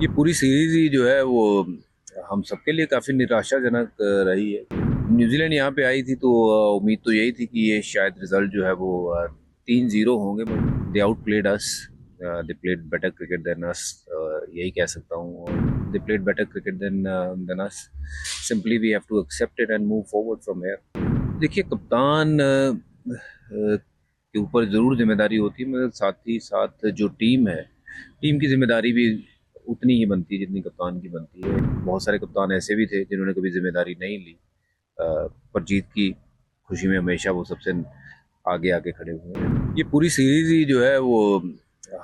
ये पूरी सीरीज ही जो है वो हम सबके लिए काफ़ी निराशाजनक रही है। न्यूजीलैंड यहाँ पे आई थी तो उम्मीद तो यही थी कि ये शायद रिजल्ट जो है वो 3-0 होंगे, but they outplayed us. They played better cricket than us, यही कह सकता हूँ। They played better cricket than us. Simply we have to accept it and move forward from here. देखिए, कप्तान के ऊपर ज़रूर जिम्मेदारी होती है, मगर साथ ही साथ जो टीम है, टीम की जिम्मेदारी भी उतनी ही बनती है जितनी कप्तान की बनती है। बहुत सारे कप्तान ऐसे भी थे जिन्होंने कभी जिम्मेदारी नहीं ली, पर जीत की खुशी में हमेशा वो सबसे आगे आगे खड़े हुए हैं। ये पूरी सीरीज ही जो है वो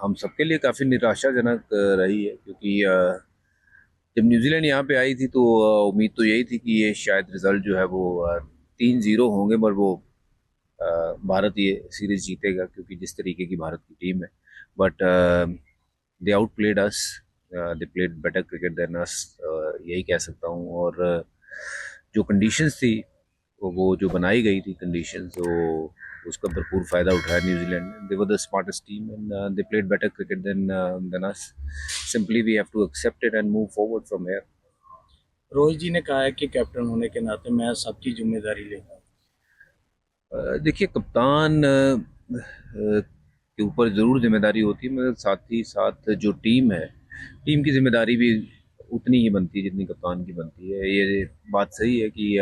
हम सबके लिए काफ़ी निराशाजनक रही है, क्योंकि जब न्यूजीलैंड यहाँ पे आई थी तो उम्मीद तो यही थी कि ये शायद रिजल्ट जो है वो 3-0 होंगे, पर वो भारत ये सीरीज जीतेगा, क्योंकि जिस तरीके की भारत की टीम है। But they outplayed us, they played better cricket than us, यही कह सकता हूँ। और जो कंडीशंस थी, वो जो बनाई गई थी कंडीशंस, वो उसका भरपूर फायदा उठाया न्यूजीलैंड ने। They were the smartest team and they played better cricket than us. Simply we have to accept it and move forward from here. Rohit ji ने कहा है कि कैप्टन होने के नाते मैं सबकी जिम्मेदारी लेता हूँ। देखिए, कप्तान के ऊपर ज़रूर जिम्मेदारी होती है, मगर साथ ही साथ जो टीम है, टीम की जिम्मेदारी भी उतनी ही बनती है जितनी कप्तान की बनती है। ये बात सही है कि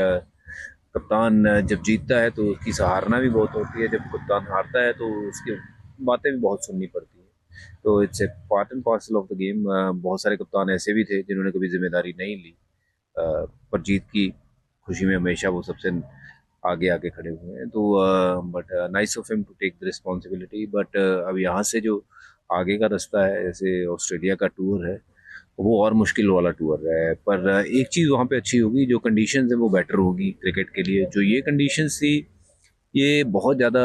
कप्तान जब जीतता है तो उसकी सराहना भी बहुत होती है, जब कप्तान हारता है तो उसकी बातें भी बहुत सुननी पड़ती है। तो it's a part and parcel of the game. बहुत सारे कप्तान ऐसे भी थे जिन्होंने कभी जिम्मेदारी नहीं ली, पर जीत की खुशी में हमेशा वो सबसे आगे आगे खड़े हुए हैं। तो but nice of him to take the responsibility. But अब यहाँ से जो आगे का रास्ता है, जैसे ऑस्ट्रेलिया का टूर है, वो और मुश्किल वाला टूर है। पर एक चीज़ वहाँ पे अच्छी होगी, जो कंडीशंस है वो बेटर होगी क्रिकेट के लिए। जो ये कंडीशंस थी, ये बहुत ज़्यादा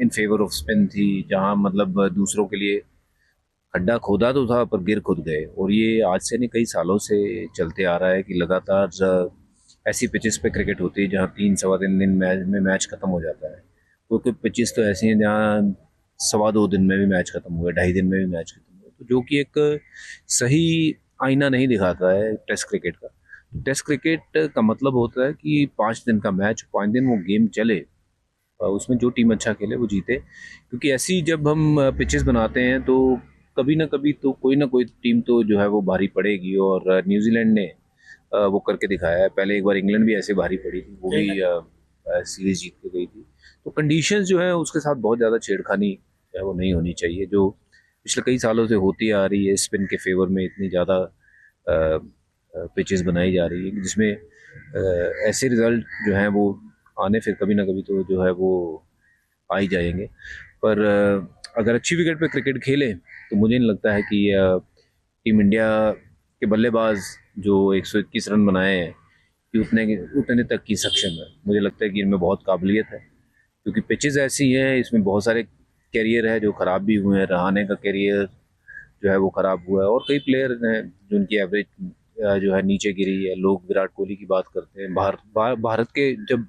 इन फेवर ऑफ स्पिन थी, जहाँ मतलब दूसरों के लिए खड्डा खोदा तो था पर गिर खुद गए। और ये आज से नहीं, कई सालों से चलते आ रहा है कि लगातार ऐसी पिचेस पे क्रिकेट होती है जहाँ 3 सवा 3 दिन मैच में मैच खत्म हो जाता है। कोई पिचेस तो ऐसी हैं जहाँ 2.25 दिन में भी मैच खत्म हुए, 2.5 दिन में भी मैच खत्म हुए, तो जो कि एक सही आईना नहीं दिखाता है टेस्ट क्रिकेट का। टेस्ट क्रिकेट का मतलब होता है कि 5 दिन का मैच, 5 दिन वो गेम चले, उसमें जो टीम अच्छा खेले वो जीते। क्योंकि ऐसी जब हम पिचेस बनाते हैं तो कभी ना कभी तो कोई ना कोई टीम तो जो है वो भारी पड़ेगी, और न्यूजीलैंड ने वो करके दिखाया है। पहले एक बार इंग्लैंड भी ऐसे भारी पड़ी थी, वो भी कहीं ना सीरीज जीत के गई थी। तो कंडीशंस जो है उसके साथ बहुत ज़्यादा छेड़खानी जो है वो नहीं होनी चाहिए, जो पिछले कई सालों से होती आ रही है। स्पिन के फेवर में इतनी ज़्यादा पिचेस बनाई जा रही है, जिसमें ऐसे रिजल्ट जो हैं वो आने फिर कभी ना कभी तो जो है वो आ ही जाएंगे। पर अगर अच्छी विकेट पे क्रिकेट खेले तो मुझे नहीं लगता है कि टीम इंडिया के बल्लेबाज जो 121 रन बनाए हैं कि उतने तक की सक्षम है। मुझे लगता है कि इनमें बहुत काबिलियत है, क्योंकि पिचेस ऐसी हैं, इसमें बहुत सारे कैरियर है जो ख़राब भी हुए हैं। रहाणे का कैरियर जो है वो ख़राब हुआ है, और कई प्लेयर हैं जिनकी एवरेज जो है नीचे गिरी है। लोग विराट कोहली की बात करते हैं। भारत के जब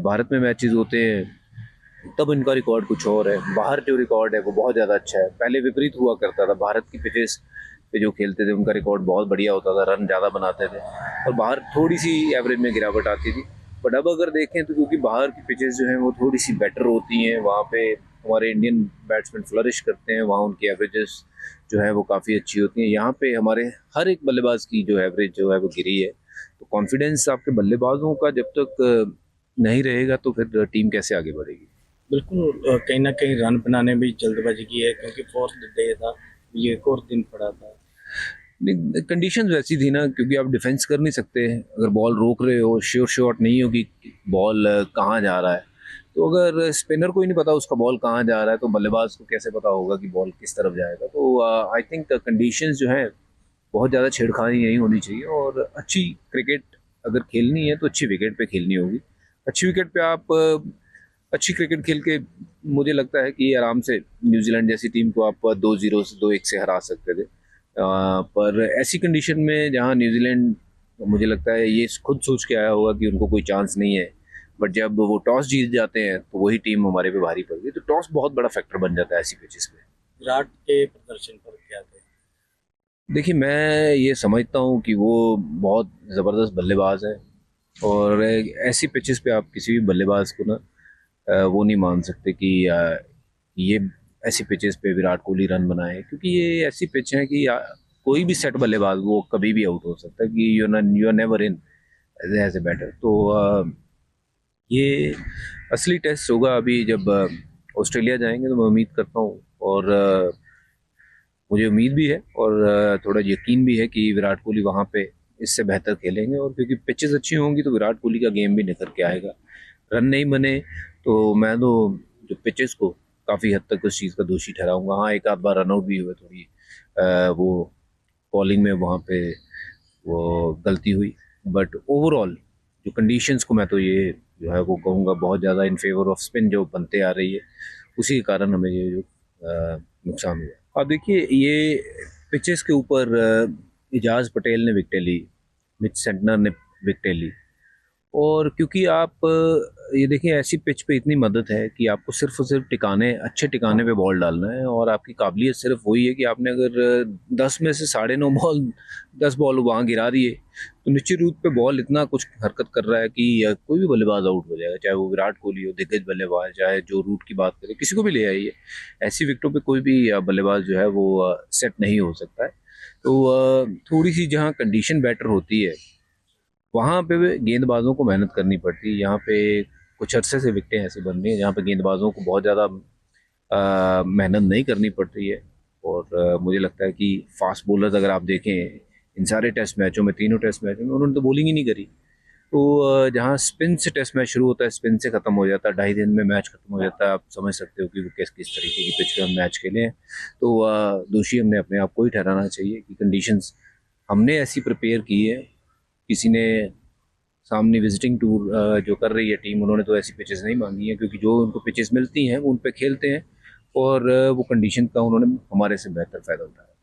भारत में मैचेस होते हैं तब इनका रिकॉर्ड कुछ और है। बाहर जो रिकॉर्ड है वो बहुत ज़्यादा अच्छा है। पहले विपरीत हुआ करता था, भारत की पिचेस पे जो खेलते थे उनका रिकॉर्ड बहुत बढ़िया होता था, रन ज़्यादा बनाते थे, और बाहर थोड़ी सी एवरेज में गिरावट आती थी। बट अब अगर देखें तो क्योंकि बाहर की पिचेस जो हैं वो थोड़ी सी बेटर होती हैं, वहाँ पे हमारे इंडियन बैट्समैन फ्लरिश करते हैं, वहाँ उनकी एवरेजेस जो है वो काफ़ी अच्छी होती हैं। यहाँ पे हमारे हर एक बल्लेबाज की जो एवरेज जो है वो गिरी है। तो कॉन्फिडेंस आपके बल्लेबाजों का जब तक नहीं रहेगा तो फिर टीम कैसे आगे बढ़ेगी। बिल्कुल कहीं ना कहीं रन बनाने में भी जल्दबाजी की है क्योंकि फोर्थ डे था, ये एक और दिन पड़ा था। नहीं, कंडीशंस वैसी थी ना, क्योंकि आप डिफेंस कर नहीं सकते। अगर बॉल रोक रहे हो, श्योर शॉट नहीं हो कि बॉल कहाँ जा रहा है, तो अगर स्पिनर को ही नहीं पता उसका बॉल कहाँ जा रहा है तो बल्लेबाज को कैसे पता होगा कि बॉल किस तरफ जाएगा। तो आई थिंक कंडीशंस जो है बहुत ज़्यादा छेड़खानी नहीं होनी चाहिए, और अच्छी क्रिकेट अगर खेलनी है तो अच्छी विकेट पे खेलनी होगी। अच्छी विकेट पे आप अच्छी क्रिकेट खेल के मुझे लगता है कि आराम से न्यूजीलैंड जैसी टीम को आप 2-0 से 2-1 से हरा सकते थे। पर ऐसी कंडीशन में जहां न्यूजीलैंड, मुझे लगता है ये खुद सोच के आया होगा कि उनको कोई चांस नहीं है, बट जब वो टॉस जीत जाते हैं तो वही टीम हमारे पे भारी पड़ गई। तो टॉस बहुत बड़ा फैक्टर बन जाता है ऐसी पिचेस पे। विराट के प्रदर्शन पर क्या थे? देखिए, मैं ये समझता हूँ कि वो बहुत ज़बरदस्त बल्लेबाज है, और ऐसी पिचेस पे आप किसी भी बल्लेबाज को ना वो नहीं मान सकते कि ये ऐसी पिचेस पे विराट कोहली रन बनाए, क्योंकि ये ऐसी पिच है कि कोई भी सेट बल्लेबाज वो कभी भी आउट हो सकता है, कि you are never in as a batter. तो ये असली टेस्ट होगा अभी जब ऑस्ट्रेलिया जाएंगे, तो मैं उम्मीद करता हूँ, और मुझे उम्मीद भी है, और थोड़ा यकीन भी है कि विराट कोहली वहाँ पे इससे बेहतर खेलेंगे, और क्योंकि पिचेस अच्छी होंगी तो विराट कोहली का गेम भी निखर के आएगा। रन नहीं बने तो मैं तो जो पिचेस को काफ़ी हद तक उस चीज़ का दोषी ठहराऊंगा। हाँ, एक आध बार रन आउट भी हुए, थोड़ी वो बॉलिंग में वहाँ पे वो गलती हुई, बट ओवरऑल जो कंडीशंस को मैं तो ये जो है वो कहूँगा बहुत ज़्यादा इन फेवर ऑफ स्पिन जो बनते आ रही है, उसी के कारण हमें ये जो नुकसान हुआ। अब देखिए, ये पिचेस के ऊपर इजाज पटेल ने विकेटें ली, मिच सेंटनर ने विकेटें ली, और क्योंकि आप ये देखिए, ऐसी पिच पे इतनी मदद है कि आपको सिर्फ और सिर्फ टिकाने, अच्छे टिकाने पे बॉल डालना है, और आपकी काबिलियत सिर्फ वही है कि आपने अगर 10 में से 9.5 बॉल 10 बॉल वहाँ गिरा दिए, तो निश्चित रूप पे बॉल इतना कुछ हरकत कर रहा है कि कोई भी बल्लेबाज आउट हो जाएगा, चाहे वो विराट कोहली हो, दिग्गज बल्लेबाज, चाहे जो रूट की बात करें, किसी को भी ले आइए, ऐसी विकेटों पे कोई भी बल्लेबाज जो है वो सेट नहीं हो सकता है। तो थोड़ी सी जहाँ कंडीशन बेटर होती है, वहाँ पे भी गेंदबाजों को मेहनत करनी पड़ती है। यहाँ पे कुछ अरसे से विकेटें ऐसी बन रही हैं जहाँ पे गेंदबाजों को बहुत ज़्यादा मेहनत नहीं करनी पड़ रही है, और मुझे लगता है कि फास्ट बॉलर्स अगर आप देखें इन सारे टेस्ट मैचों में, तीनों टेस्ट मैचों में उन्होंने तो बॉलिंग ही नहीं करी। तो जहाँ स्पिन से टेस्ट मैच शुरू होता है, स्पिन से ख़त्म हो जाता है, 2.5 दिन में मैच ख़त्म हो जाता है, आप समझ सकते हो कि वो किस किस तरीके की पिच पे हम मैच खेले हैं। तो दोषी हमने अपने आप को ही ठहराना चाहिए कि कंडीशंस हमने ऐसी प्रिपेयर की है। किसी ने सामने विजिटिंग टूर जो कर रही है टीम, उन्होंने तो ऐसी पिचेस नहीं मांगी हैं, क्योंकि जो उनको पिचेस मिलती हैं वो उन पे खेलते हैं, और वो कंडीशन का उन्होंने हमारे से बेहतर फ़ायदा उठाया।